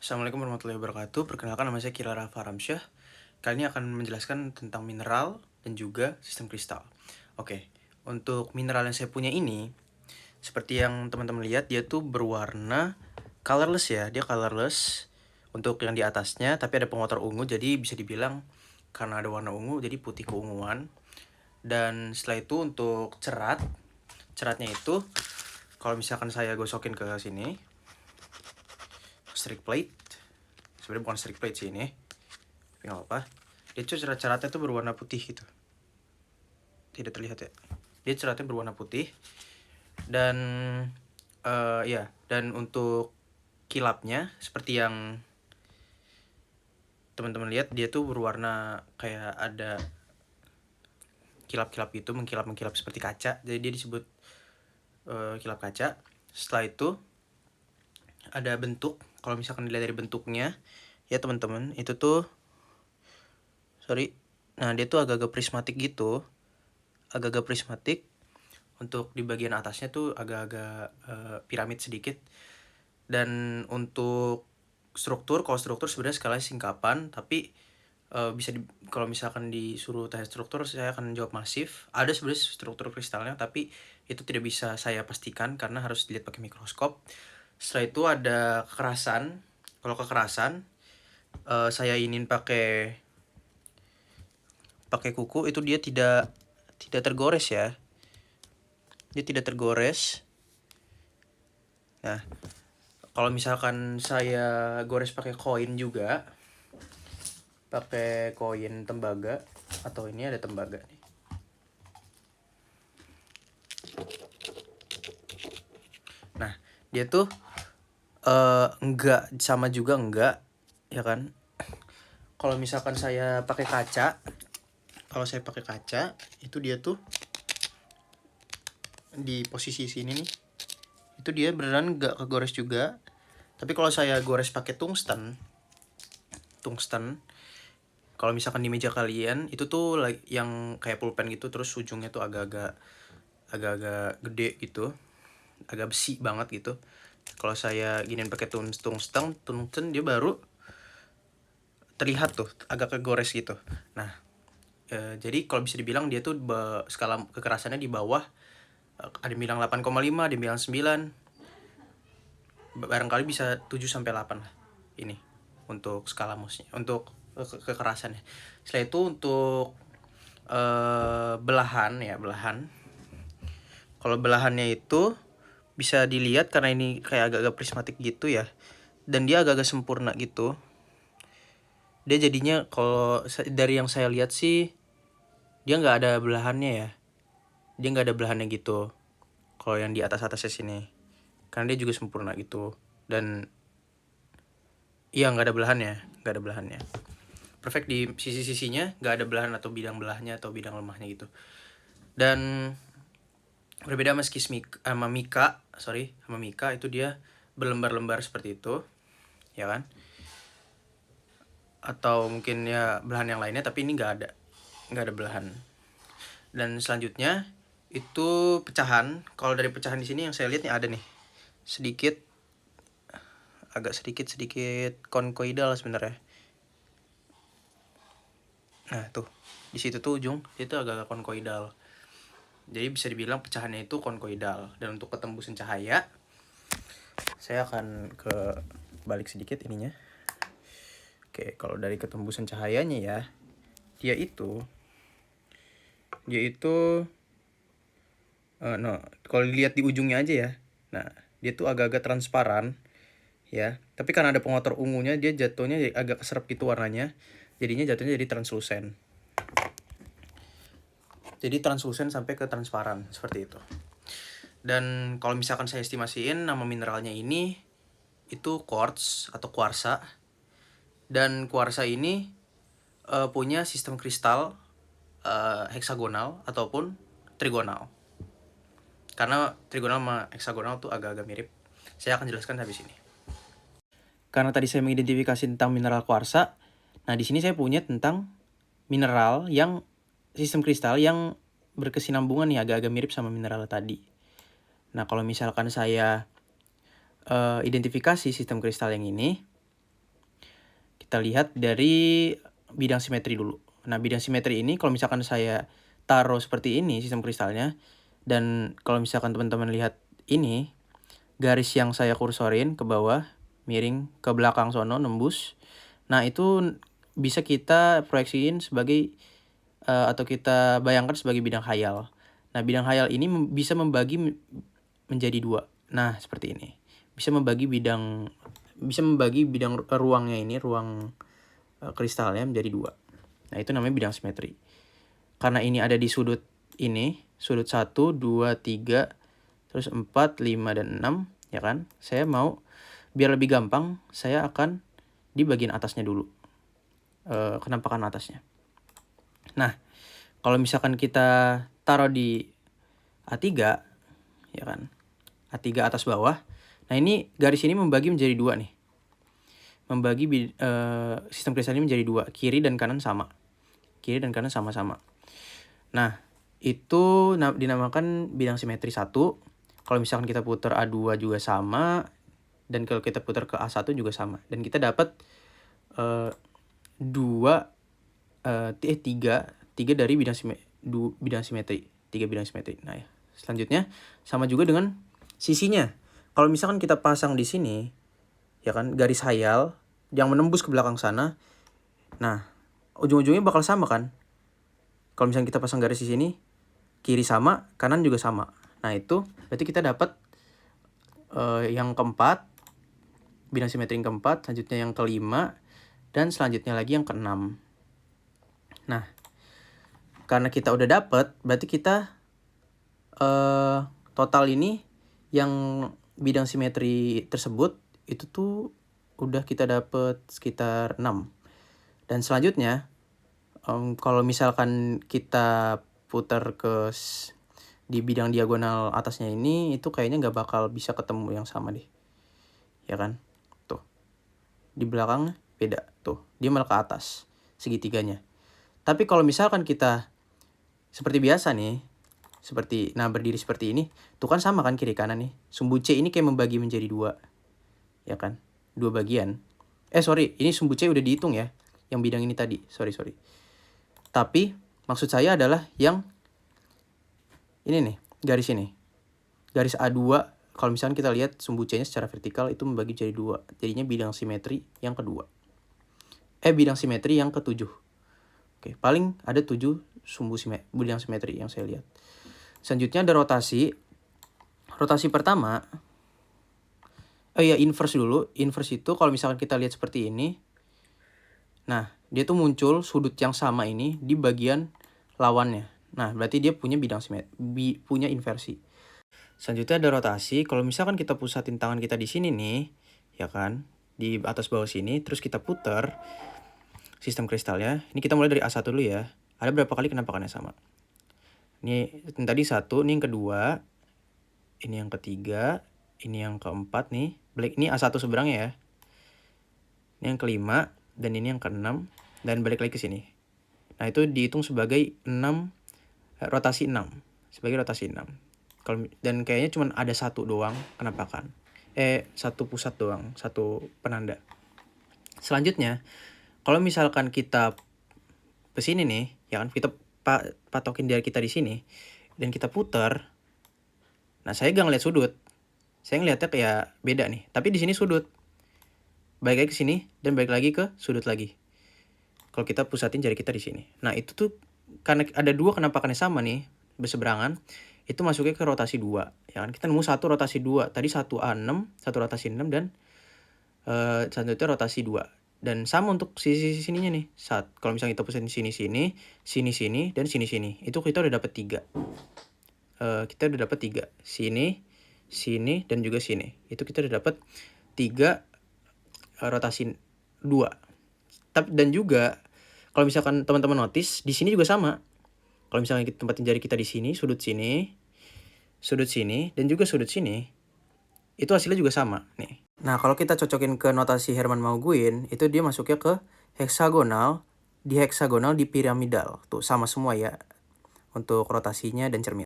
Assalamualaikum warahmatullahi wabarakatuh. Perkenalkan nama saya Kilara Faramsyah. Kali ini akan menjelaskan tentang mineral dan juga sistem kristal. Oke, untuk mineral yang saya punya ini, seperti yang teman-teman lihat, dia tuh berwarna colorless ya. Dia colorless untuk yang di atasnya, tapi ada pengotor ungu, jadi bisa dibilang karena ada warna ungu, jadi putih keunguan. Dan setelah itu untuk ceratnya itu, kalau misalkan saya gosokin ke sini, strike plate, sebenarnya bukan strike plate sih ini, tapi nggak apa-apa. Dia tuh ceratnya tuh berwarna putih gitu, tidak terlihat ya, dia ceratnya berwarna putih. Dan ya, dan untuk kilapnya seperti yang teman-teman lihat, dia tuh berwarna kayak ada kilap-kilap gitu, mengkilap seperti kaca, jadi dia disebut kilap kaca. Setelah itu ada bentuk, kalau misalkan dilihat dari bentuknya ya teman-teman, itu tuh nah dia tuh agak-agak prismatik gitu, agak-agak prismatik. Untuk di bagian atasnya tuh agak-agak piramid sedikit. Dan untuk kalau struktur sebenarnya skalanya singkapan, tapi kalau misalkan disuruh tanya struktur, saya akan jawab masif. Ada sebenarnya struktur kristalnya, tapi itu tidak bisa saya pastikan karena harus dilihat pakai mikroskop. Setelah itu ada kekerasan. Kalau kekerasan, saya ingin pakai kuku, itu dia tidak tergores ya. Dia tidak tergores. Nah, kalau misalkan saya gores pakai koin juga, pakai koin tembaga, atau ini ada tembaga nih. Nah, dia tuh enggak sama juga enggak, ya kan? Kalau misalkan saya pakai kaca, itu dia tuh di posisi sini nih, itu dia beneran enggak kegores juga. Tapi kalau saya gores pakai tungsten, kalau misalkan di meja kalian itu tuh yang kayak pulpen gitu, terus ujungnya tuh agak-agak gede gitu, agak besi banget gitu. Kalau saya giniin pakai tungsten, dia baru terlihat tuh agak kegores gitu. Nah, jadi kalau bisa dibilang dia tuh skala kekerasannya di bawah, ada yang bilang 8,5, ada yang bilang 9, barangkali bisa 7 sampai 8 lah ini untuk skala musnya, untuk kekerasannya. Setelah itu untuk belahan. Kalau belahannya itu bisa dilihat karena ini kayak agak-agak prismatik gitu ya, dan dia agak-agak sempurna gitu. Dia jadinya kalau dari yang saya lihat sih, dia nggak ada belahannya ya. Dia nggak ada belahannya gitu. Kalau yang di atasnya sini, karena dia juga sempurna gitu. Dan iya, nggak ada belahannya. Perfect di sisi-sisinya, nggak ada belahan atau bidang belahnya atau bidang lemahnya gitu. Dan berbeda sama Mika itu dia berlembar-lembar seperti itu, ya kan? Atau mungkin ya belahan yang lainnya, tapi ini nggak ada belahan. Dan selanjutnya itu pecahan. Kalau dari pecahan di sini yang saya lihat nih ada nih agak sedikit konkoidal sebenarnya. Nah tuh di situ tuh ujung itu agak konkoidal. Jadi bisa dibilang pecahannya itu konkoidal. Dan untuk ketembusan cahaya, saya akan ke balik sedikit ininya. Oke, kalau dari ketembusan cahayanya ya, dia itu kalau dilihat di ujungnya aja ya. Nah, dia tuh agak-agak transparan ya. Tapi karena ada pengotor ungunya, dia jatuhnya agak keserap gitu warnanya. Jadinya jatuhnya jadi translucent. Jadi translucent sampai ke transparan seperti itu. Dan kalau misalkan saya estimasiin nama mineralnya ini itu quartz atau kuarsa. Dan kuarsa ini punya sistem kristal heksagonal ataupun trigonal. Karena trigonal sama heksagonal tuh agak-agak mirip. Saya akan jelaskan habis ini. Karena tadi saya mengidentifikasi tentang mineral kuarsa, nah di sini saya punya tentang mineral yang sistem kristal yang berkesinambungan nih, agak-agak mirip sama mineral tadi. Nah, kalau misalkan saya identifikasi sistem kristal yang ini, kita lihat dari bidang simetri dulu. Nah, bidang simetri ini kalau misalkan saya taruh seperti ini sistem kristalnya, dan kalau misalkan teman-teman lihat ini, garis yang saya kursorin ke bawah, miring ke belakang sono, nembus. Nah, itu bisa kita proyeksiin sebagai, atau kita bayangkan sebagai bidang khayal. Nah, bidang khayal ini bisa membagi menjadi dua. Nah, seperti ini. Bisa membagi bidang ruangnya ini, ruang kristalnya menjadi dua. Nah, itu namanya bidang simetri. Karena ini ada di sudut ini, sudut 1, 2, 3, terus 4, 5, dan 6, ya kan? Saya mau, biar lebih gampang, saya akan di bagian atasnya dulu. Kenampakan atasnya. Nah, kalau misalkan kita taruh di A3, ya kan? A3 atas bawah. Nah, ini garis ini membagi menjadi dua nih. Membagi sistem kristal ini menjadi dua, kiri dan kanan sama. Kiri dan kanan sama-sama. Nah, itu dinamakan bidang simetri 1. Kalau misalkan kita putar A2 juga sama, dan kalau kita putar ke A1 juga sama. Dan kita dapat 3 dari bidang simetri. 3 bidang simetri. Nah, ya. Selanjutnya sama juga dengan sisinya. Kalau misalkan kita pasang di sini, ya kan, garis khayal yang menembus ke belakang sana. Nah, ujung-ujungnya bakal sama kan? Kalau misalnya kita pasang garis di sini, kiri sama, kanan juga sama. Nah, itu berarti kita dapat yang keempat, bidang simetri yang keempat, selanjutnya yang kelima, dan selanjutnya lagi yang keenam. Nah, karena kita udah dapat, berarti kita total ini yang bidang simetri tersebut itu tuh udah kita dapat sekitar 6. Dan selanjutnya, kalau misalkan kita putar di bidang diagonal atasnya ini, itu kayaknya nggak bakal bisa ketemu yang sama deh. Ya kan? Tuh. Di belakang beda. Tuh. Dia malah ke atas segitiganya. Tapi kalau misalkan kita seperti biasa nih, berdiri seperti ini, tuh kan sama kan kiri kanan nih. Sumbu C ini kayak membagi menjadi 2. Ya kan? 2 bagian. Ini sumbu C udah dihitung ya. Yang bidang ini tadi. Sorry. Tapi maksud saya adalah yang ini nih, garis ini. Garis A2, kalau misalkan kita lihat sumbu C-nya secara vertikal itu membagi jadi 2. Jadinya bidang simetri yang kedua. Bidang simetri yang ke-7. Oke, paling ada 7 bidang simetri yang saya lihat. Selanjutnya ada rotasi. Rotasi pertama, inverse dulu. Inverse itu kalau misalkan kita lihat seperti ini, nah, dia tuh muncul sudut yang sama ini di bagian lawannya. Nah, berarti dia punya bidang simetri, punya inversi. Selanjutnya ada rotasi. Kalau misalkan kita pusatin tangan kita di sini nih, ya kan, di atas bawah sini, terus kita putar sistem kristalnya. Ini kita mulai dari A1 dulu ya. Ada berapa kali kenampakannya sama? Ini yang tadi 1, ini yang kedua, ini yang ketiga, ini yang keempat nih. Ini A1 seberangnya ya. Ini yang kelima, dan ini yang keenam, dan balik lagi ke sini. Nah, itu dihitung sebagai rotasi 6. Sebagai rotasi 6. Dan kayaknya cuma ada 1 doang kenampakan. 1 pusat doang, 1 penanda. Selanjutnya, kalau misalkan kita ke sini nih, ya kan, kita patokin jari kita di sini, dan kita putar. Nah, saya gak ngeliat sudut. Saya ngeliatnya kayak beda nih. Tapi di sini sudut. Balik lagi ke sini, dan balik lagi ke sudut lagi. Kalau kita pusatin jari kita di sini. Nah, itu tuh karena ada 2 kenampakannya sama nih, berseberangan, itu masuknya ke rotasi 2. Ya kan? Kita nemu 1 rotasi 2. Tadi 1 A6, 1 rotasi 6, dan selanjutnya rotasi 2. Dan sama untuk sisi sininya nih. Kalau misalnya kita pusatin sini, dan sini. Itu kita udah dapat 3. Kita udah dapat 3. Sini, dan juga sini. Itu kita udah dapat 3 rotasi 2. Dan juga kalau misalkan teman-teman notice, di sini juga sama. Kalau misalnya kita tempatin jari kita di sini, sudut sini, dan juga sudut sini, itu hasilnya juga sama nih. Nah, kalau kita cocokin ke notasi Hermann Mauguin, itu dia masuknya ke heksagonal, di piramidal. Tuh sama semua ya untuk rotasinya dan cermin.